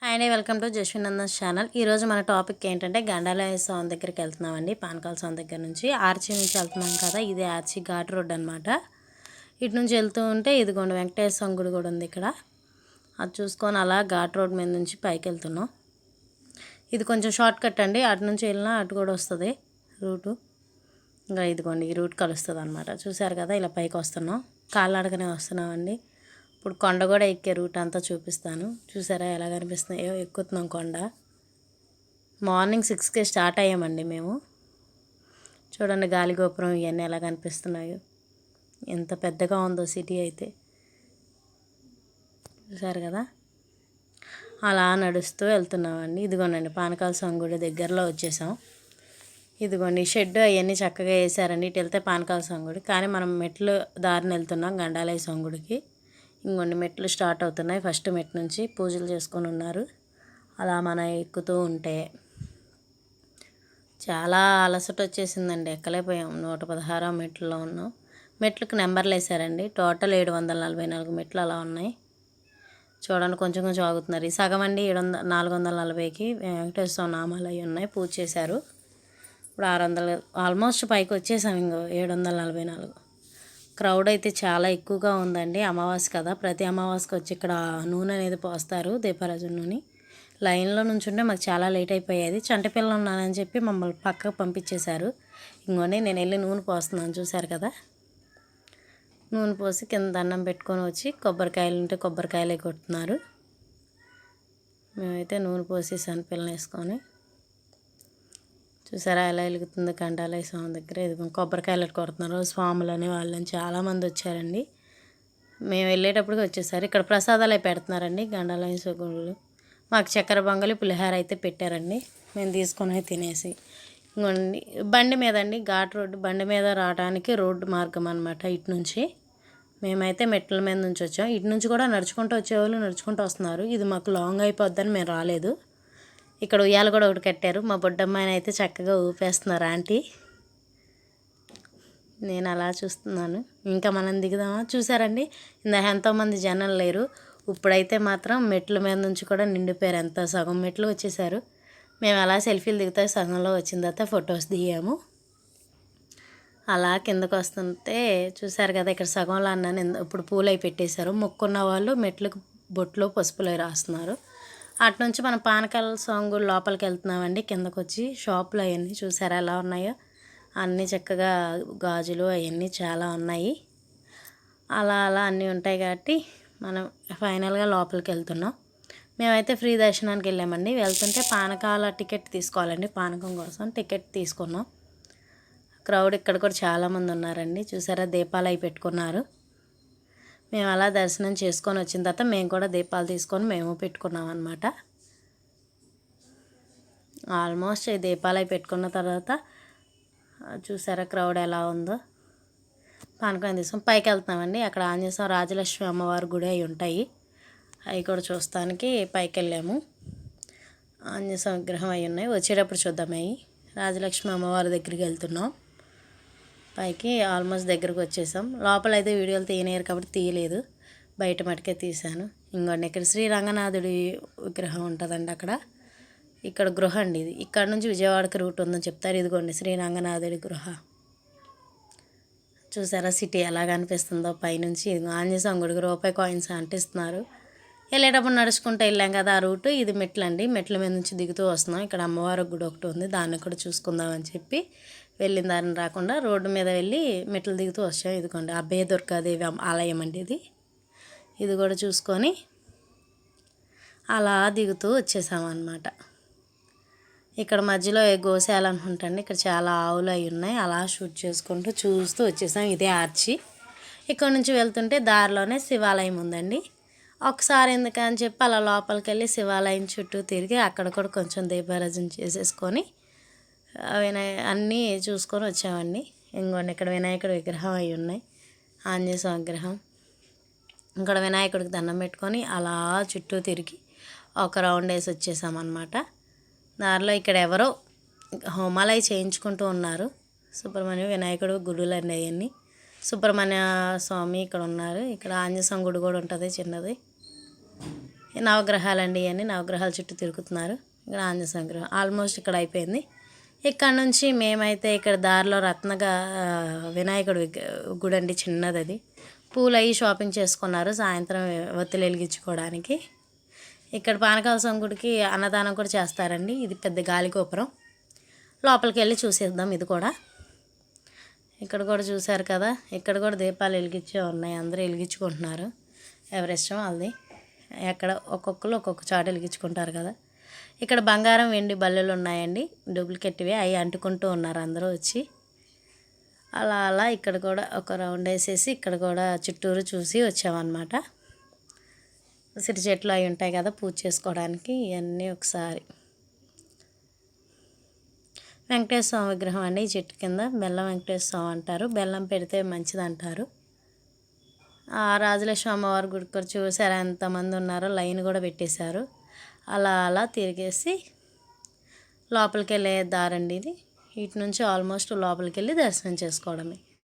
Hi అండి, welcome to జస్వినందన్స్ channel. ఈరోజు మన టాపిక్ ఏంటంటే గండాలయ స్వామి దగ్గరికి వెళ్తున్నామండి. పానకాల స్వామి దగ్గర నుంచి ఆర్చి నుంచి వెళ్తున్నాం కదా. ఇది ఆర్చి ఘాట్ రోడ్ అనమాట. ఇటు నుంచి వెళ్తూ ఉంటే ఇదిగోండి వెంకటేశ్వర స్వామి గుడి కూడా ఉంది ఇక్కడ. అది చూసుకొని అలా ఘాట్ రోడ్ మీద నుంచి పైకి వెళ్తున్నాం. ఇది కొంచెం షార్ట్ కట్ అండి. అటు నుంచి వెళ్ళినా అటు కూడా వస్తుంది రూటు. ఇంకా ఇదిగోండి ఈ రూట్ కలుస్తుంది అనమాట. చూసారు కదా, ఇలా పైకి వస్తున్నాం. కాళ్ళనడకనే వస్తున్నామండి. ఇప్పుడు కొండ కూడా ఎక్కే రూట్ అంతా చూపిస్తాను. చూసారా ఎలా కనిపిస్తున్నాయో, ఎక్కుతున్నాం కొండ. మార్నింగ్ 6కే స్టార్ట్ అయ్యామండి మేము. చూడండి గాలిగోపురం ఇవన్నీ ఎలా కనిపిస్తున్నాయో, ఎంత పెద్దగా ఉందో సిటీ అయితే. చూసారు కదా, అలా నడుస్తూ వెళ్తున్నామండి. ఇదిగోనండి పానకాల స్వామి గుడి దగ్గరలో వచ్చేసాం. ఇదిగోండి షెడ్ అవన్నీ చక్కగా వేసారండి. ఇటు వెళ్తే పానకాల స్వామి గుడి, కానీ మనం మెట్లు దారిని వెళ్తున్నాం గండాలయ స్వామి గుడికి. ఇంకొన్ని మెట్లు స్టార్ట్ అవుతున్నాయి. ఫస్ట్ మెట్ నుంచి పూజలు చేసుకొని ఉన్నారు. అలా మనం ఎక్కుతూ ఉంటే చాలా అలసట వచ్చేసిందండి. ఎక్కలేకపోయాం. 116 మెట్లలో ఉన్నాం. మెట్లకు నెంబర్లు వేసారండి. టోటల్ 744 మెట్లు అలా ఉన్నాయి. చూడండి కొంచెం కొంచెం ఆగుతున్నారు. ఈ సగం అండి 440కి వెంకటేశ్వర నామాలు అవి ఉన్నాయి, పూజ చేశారు. ఇప్పుడు 600 ఆల్మోస్ట్ పైకి వచ్చేసాం. ఇంకో 744. క్రౌడ్ అయితే చాలా ఎక్కువగా ఉందండి. అమావాస్య కదా, ప్రతి అమావాస్యకి వచ్చి ఇక్కడ నూనె అనేది పోస్తారు, దీపారాజు నూనె. లైన్లో నుంచి ఉంటే మాకు చాలా లేట్ అయిపోయేది. చంటి పిల్లలు ఉన్నానని చెప్పి మమ్మల్ని పక్కకు పంపించేశారు. ఇంకోండి నేను వెళ్ళి నూనె పోస్తున్నాను. చూశారు కదా, నూనె పోసి కింద దండం పెట్టుకొని వచ్చి కొబ్బరికాయలు ఉంటే కొబ్బరికాయలే కొడుతున్నారు. మేమైతే నూనె పోసి పిల్లని వేసుకొని, చూసారా ఎలా వెలుగుతుంది గండాలయ స్వామి దగ్గర. ఇది కొబ్బరికాయలు కొడుతున్నారు. స్వాములని వాళ్ళని చాలామంది వచ్చారండి. మేము వెళ్ళేటప్పటికి వచ్చేసారు. ఇక్కడ ప్రసాదాలు పెడుతున్నారండి గండాలయ స్వామి. మాకు చక్కెర పొంగలి పులిహార అయితే పెట్టారండి. మేము తీసుకొని తినేసి ఇంకోండి బండి మీద అండి, ఘాట్ రోడ్డు బండి మీద రావడానికి రోడ్డు మార్గం అనమాట. ఇటు నుంచి మేమైతే మెట్ల మీద నుంచి వచ్చాం. ఇటు నుంచి కూడా నడుచుకుంటూ వచ్చేవాళ్ళు నడుచుకుంటూ వస్తున్నారు. ఇది మాకు లాంగ్ అయిపోద్దని మేము రాలేదు. ఇక్కడ ఉయ్యాల కూడా ఒకటి కట్టారు. మా బొడ్డమ్మాయిని అయితే చక్కగా ఊపేస్తున్నారు ఆంటీ. నేను అలా చూస్తున్నాను. ఇంకా మనం దిగుదామా. చూసారండి ఎంతోమంది జనం లేరు. ఇప్పుడైతే మాత్రం మెట్ల మీద నుంచి కూడా నిండిపోయారు. ఎంత సగం మెట్లు వచ్చేసారు. మేము అలా సెల్ఫీలు దిగుతా సగంలో వచ్చిన తర్వాత ఫొటోస్ దిగాము. అలా కిందకు వస్తుంటే చూసారు కదా, ఇక్కడ సగంలో అన్నాను. ఇప్పుడు పూలు అవి పెట్టేశారు. మొక్కున్న వాళ్ళు మెట్లకు బొట్లు పసుపులు రాస్తున్నారు. అటు నుంచి మనం పానకాల స్వామి గుడి లోపలికి వెళ్తున్నామండి. కిందకు వచ్చి షాపులు అవన్నీ చూసారా ఎలా ఉన్నాయో, అన్నీ చక్కగా గాజులు అవన్నీ చాలా ఉన్నాయి. అలా అలా అన్నీ ఉంటాయి కాబట్టి మనం ఫైనల్గా లోపలికి వెళ్తున్నాం. మేమైతే ఫ్రీ దర్శనానికి వెళ్ళామండి. వెళ్తుంటే పానకాల టికెట్ తీసుకోవాలండి. పానకం కోసం టికెట్ తీసుకున్నాం. క్రౌడ్ ఇక్కడ కూడా చాలామంది ఉన్నారండి. చూసారా దీపాలు అవి పెట్టుకున్నారు. మేము అలా దర్శనం చేసుకొని వచ్చిన తర్వాత మేము కూడా దీపాలు తీసుకొని మేము పెట్టుకున్నాం అన్నమాట. ఆల్మోస్ట్ ఈ దీపాలు అవి పెట్టుకున్న తర్వాత చూసారా క్రౌడ్ ఎలా ఉందో. పానకం తీసుకొని పైకి వెళ్తున్నామండి. అక్కడ ఆంజనేయ స్వామి రాజలక్ష్మి అమ్మవారి గుడి అవి ఉంటాయి. అవి కూడా చూస్తానికి పైకి వెళ్ళాము. ఆంజనేయ స్వామి విగ్రహం అవి ఉన్నాయి. వచ్చేటప్పుడు చూద్దాం. అవి రాజలక్ష్మి అమ్మవారి దగ్గరికి వెళ్తున్నాం. పైకి ఆల్మోస్ట్ దగ్గరకు వచ్చేసాం. లోపల అయితే వీడియోలు తీయలేరు కాబట్టి తీయలేదు, బయట మటుకే తీశాను. ఇంకోండి ఇక్కడ శ్రీ రంగనాథుడి విగ్రహం ఉంటుందండి అక్కడ. ఇక్కడ గృహ అండి ఇది. ఇక్కడ నుంచి విజయవాడకి రూట్ ఉందని చెప్తారు. ఇదిగోండి శ్రీ రంగనాథుడి గృహ. చూసారా సిటీ ఎలా కనిపిస్తుందో పైనుంచి. ఆంజనేయ స్వామి గుడికి రూపాయి కాయిన్స్ అంటిస్తున్నారు. వెళ్ళేటప్పుడు నడుచుకుంటూ వెళ్ళాం కదా ఆ రూటు. ఇది మెట్లండి. మెట్ల మీద నుంచి దిగుతూ వస్తున్నాం. ఇక్కడ అమ్మవారి గుడి ఒకటి ఉంది, దాన్ని కూడా చూసుకుందామని చెప్పి వెళ్ళిన దారిని రాకుండా రోడ్డు మీద వెళ్ళి మెట్లు దిగుతూ వచ్చాం. ఇదిగోండి అభయ దుర్గాదేవి ఆలయం అండి ఇది. ఇది కూడా చూసుకొని అలా దిగుతూ వచ్చేసామన్నమాట. ఇక్కడ మధ్యలో గోశాల అనుకుంటండి. ఇక్కడ చాలా ఆవులు అవి ఉన్నాయి. అలా షూట్ చేసుకుంటూ చూస్తూ వచ్చేసాం. ఇదే ఆర్చి. ఇక్కడ నుంచి వెళ్తుంటే దారిలోనే శివాలయం ఉందండి. ఒకసారి ఎందుకని చెప్పి అలా లోపలికి వెళ్ళి శివాలయం చుట్టూ తిరిగి అక్కడ కూడా కొంచెం దీపారాజన చేసేసుకొని అన్నీ చూసుకొని వచ్చామండి. ఇంకోండి ఇక్కడ వినాయకుడి విగ్రహం అవి ఉన్నాయి, ఆంజనేయ స్వామి విగ్రహం. ఇక్కడ వినాయకుడికి దండం పెట్టుకొని అలా చుట్టూ తిరిగి ఒక రౌండ్ వేసి వచ్చేసామన్నమాట. దారిలో ఇక్కడ ఎవరో హోమాలయ చేయించుకుంటూ ఉన్నారు. సుబ్రహ్మణ్య వినాయకుడు గుడులు అండి అవన్నీ. సుబ్రహ్మణ్య స్వామి ఇక్కడ ఉన్నారు. ఇక్కడ ఆంజనేయ స్వామి గుడి కూడా ఉంటుంది చిన్నది. నవగ్రహాలండి ఇవన్నీ, నవగ్రహాల చుట్టూ తిరుగుతున్నారు. ఇక్కడ ఆంజనేయ సంగ్రహం ఆల్మోస్ట్ ఇక్కడ అయిపోయింది. ఇక్కడ నుంచి మేమైతే ఇక్కడ దారిలో వినాయకుడు గుడి అండి, చిన్నది అది. పూలు అవి షాపింగ్ చేసుకున్నారు సాయంత్రం ఒత్తులు వెలిగించుకోవడానికి. ఇక్కడ పానకాల స్వామి గుడికి అన్నదానం కూడా చేస్తారండి. ఇది పెద్ద గాలిగోపురం, లోపలికి వెళ్ళి చూసేద్దాం. ఇది కూడా ఇక్కడ కూడా చూశారు కదా, ఇక్కడ కూడా దీపాలు వెలిగించే ఉన్నాయి. అందరూ వెలిగించుకుంటున్నారు, ఎవరి ఇష్టం వాళ్ళది. ఎక్కడ ఒక్కొక్కరు ఒక్కొక్క చాటు వెలిగించుకుంటారు కదా. ఇక్కడ బంగారం వెండి బల్లెలు ఉన్నాయండి, డూప్లికేట్వి. అవి అంటుకుంటూ ఉన్నారు అందరూ వచ్చి. అలా అలా ఇక్కడ కూడా ఒక రౌండ్ వేసేసి ఇక్కడ కూడా చుట్టూరు చూసి వచ్చామన్నమాట. ఉసిరి చెట్లు అవి ఉంటాయి కదా పూజ చేసుకోవడానికి, ఇవన్నీ ఒకసారి. వెంకటేశ్వర స్వామి విగ్రహం అండి. ఈ చెట్టు కింద బెల్లం వెంకటేశ్వర స్వామి అంటారు, బెల్లం పెడితే మంచిది అంటారు. రాజలక్ష్మి అమ్మవారి గుడి కూడా చూసారా ఎంతమంది ఉన్నారో, లైన్ కూడా పెట్టేశారు. అలా అలా తిరిగేసి లోపలికి వెళ్ళే దారండి ఇది. ఇటు నుంచి ఆల్మోస్ట్ లోపలికి వెళ్ళి దర్శనం చేసుకోవడమే.